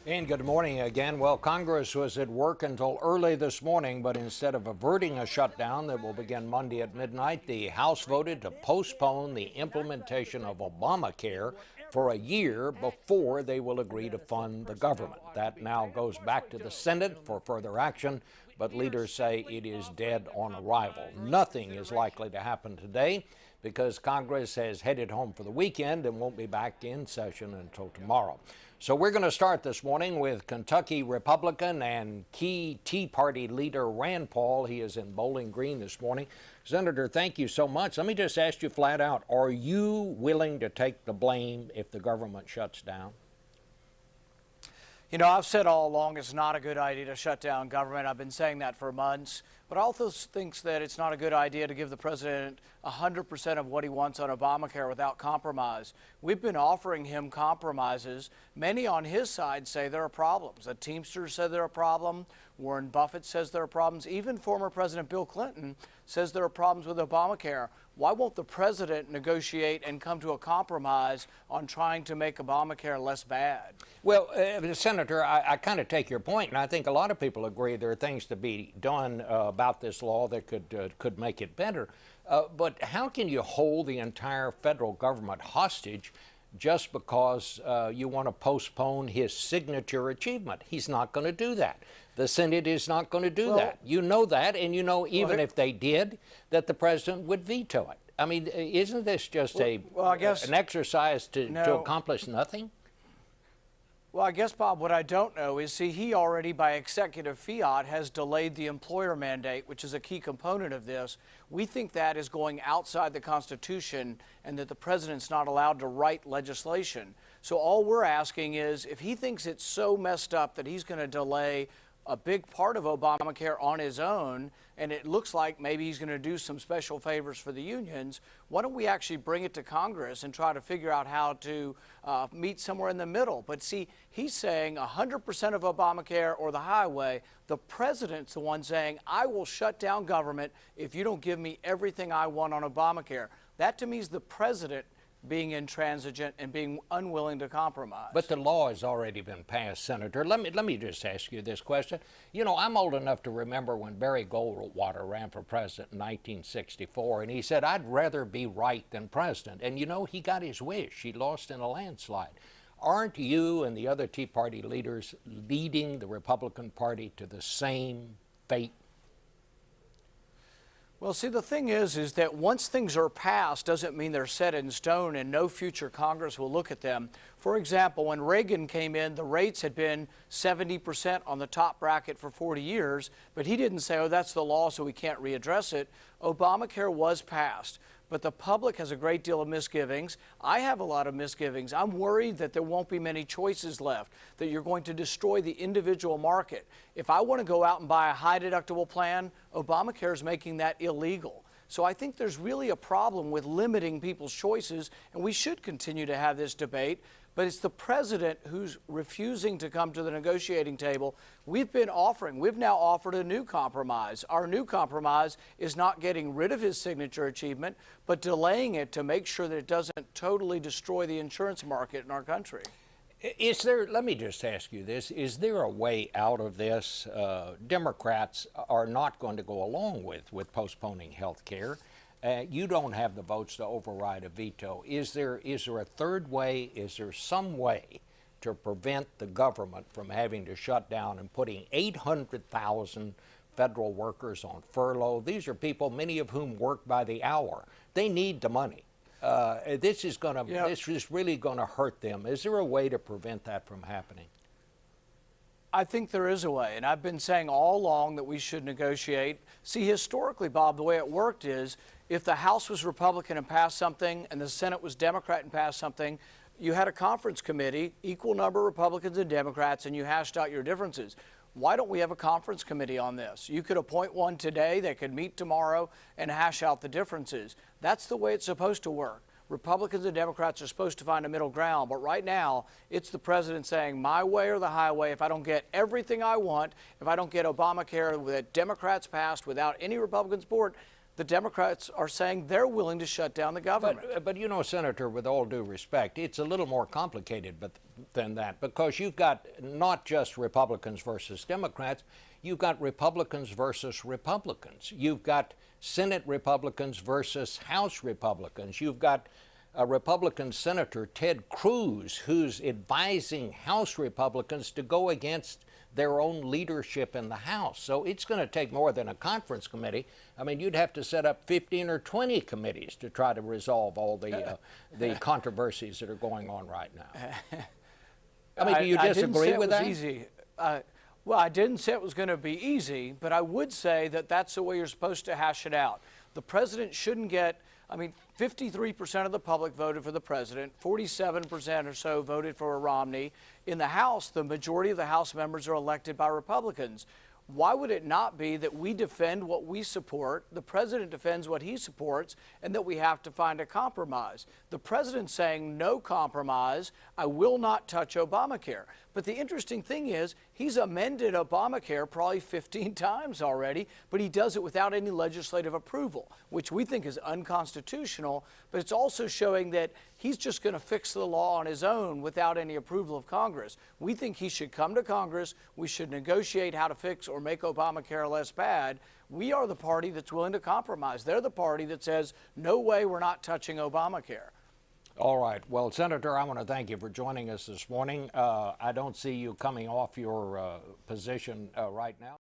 And good morning again. Well, Congress was at work until early this morning, but instead of averting a shutdown that will begin Monday at midnight, the House voted to postpone the implementation of Obamacare for a year before they will agree to fund the government. That now goes back to the Senate for further action, but leaders say it is dead on arrival. Nothing is likely to happen today because Congress has headed home for the weekend and won't be back in session until tomorrow. So we're going to start this morning with Kentucky Republican and key Tea Party leader Rand Paul. He is in Bowling Green this morning. Senator, thank you so much. Let me just ask you flat out, are you willing to take the blame if the government shuts down? You know, I've said all along it's not a good idea to shut down government. I've been saying that for months. But I also think that it's not a good idea to give the president 100% of what he wants on Obamacare without compromise. We've been offering him compromises. Many on his side say there are problems. The Teamsters said there are problems. Warren Buffett says there are problems. Even former President Bill Clinton says there are problems with Obamacare. Why won't the president negotiate and come to a compromise on trying to make Obamacare less bad? Well, Senator, I kind of take your point, and I think a lot of people agree there are things to be done about this law that could make it better. But how can you hold the entire federal government hostage just because you want to postpone his signature achievement? He's not going to do that. The Senate is not going to do that. You know that, and you know even if they did, that the president would veto it. I mean, isn't this just an exercise to accomplish nothing? Well, I guess, Bob, what I don't know is, see, he already, by executive fiat, has delayed the employer mandate, which is a key component of this. We think that is going outside the Constitution and that the president's not allowed to write legislation. So all we're asking is, if he thinks it's so messed up that he's going to delay a big part of Obamacare on his own, and it looks like maybe he's going to do some special favors for the unions, why don't we actually bring it to Congress and try to figure out how to meet somewhere in the middle? But see, he's saying 100% of Obamacare or the highway. The president's the one saying, I will shut down government if you don't give me everything I want on Obamacare. That to me is the president being intransigent and being unwilling to compromise. But the law has already been passed, Senator. Let me just ask you this question. You know, I'm old enough to remember when Barry Goldwater ran for president in 1964, and he said, I'd rather be right than president. And you know, he got his wish. He lost in a landslide. Aren't you and the other Tea Party leaders leading the Republican Party to the same fate? Well, see, the thing is that once things are passed doesn't mean they're set in stone and no future Congress will look at them. For example, when Reagan came in, the rates had been 70% on the top bracket for 40 years, but he didn't say, oh, that's the law, so we can't readdress it. Obamacare was passed. But the public has a great deal of misgivings. I have a lot of misgivings. I'm worried that there won't be many choices left, that you're going to destroy the individual market. If I want to go out and buy a high deductible plan, Obamacare is making that illegal. So I think there's really a problem with limiting people's choices, and we should continue to have this debate. But it's the president who's refusing to come to the negotiating table. We've now offered a new compromise. Our new compromise is not getting rid of his signature achievement, but delaying it to make sure that it doesn't totally destroy the insurance market in our country. Let me just ask you this, is there a way out of this? Democrats are not going to go along with postponing health care. You don't have the votes to override a veto. Is there a third way? Is there some way to prevent the government from having to shut down and putting 800,000 federal workers on furlough? These are people, many of whom work by the hour. They need the money. This is really going to hurt them. Is there a way to prevent that from happening? I think there is a way, and I've been saying all along that we should negotiate. See, historically, Bob, the way it worked is if the House was Republican and passed something and the Senate was Democrat and passed something, you had a conference committee, equal number of Republicans and Democrats, and you hashed out your differences. Why don't we have a conference committee on this? You could appoint one today, they could meet tomorrow and hash out the differences. That's the way it's supposed to work. Republicans and Democrats are supposed to find a middle ground, but right now it's the president saying my way or the highway. If I don't get everything I want, if I don't get Obamacare that Democrats passed without any Republican support, the Democrats are saying they're willing to shut down the government. But you know, Senator, with all due respect, it's a little more complicated than that, because you've got not just Republicans versus Democrats, you've got Republicans versus Republicans. You've got Senate Republicans versus House Republicans. You've got a Republican Senator, Ted Cruz, who's advising House Republicans to go against their own leadership in the House. So it's going to take more than a conference committee. I mean, you'd have to set up 15 or 20 committees to try to resolve all the controversies that are going on right now. I mean, do you disagree with that? Easy. Well, I didn't say it was going to be easy, but I would say that that's the way you're supposed to hash it out. The president shouldn't get, I mean, 53% of the public voted for the president, 47% or so voted for Romney. In the House, the majority of the House members are elected by Republicans. Why would it not be that we defend what we support, the president defends what he supports, and that we have to find a compromise? The president's saying no compromise, I will not touch Obamacare. But the interesting thing is, he's amended Obamacare probably 15 times already, but he does it without any legislative approval, which we think is unconstitutional. But it's also showing that he's just going to fix the law on his own without any approval of Congress. We think he should come to Congress. We should negotiate how to fix or make Obamacare less bad. We are the party that's willing to compromise. They're the party that says, no way, we're not touching Obamacare. All right. Well, Senator, I want to thank you for joining us this morning. I don't see you coming off your position right now.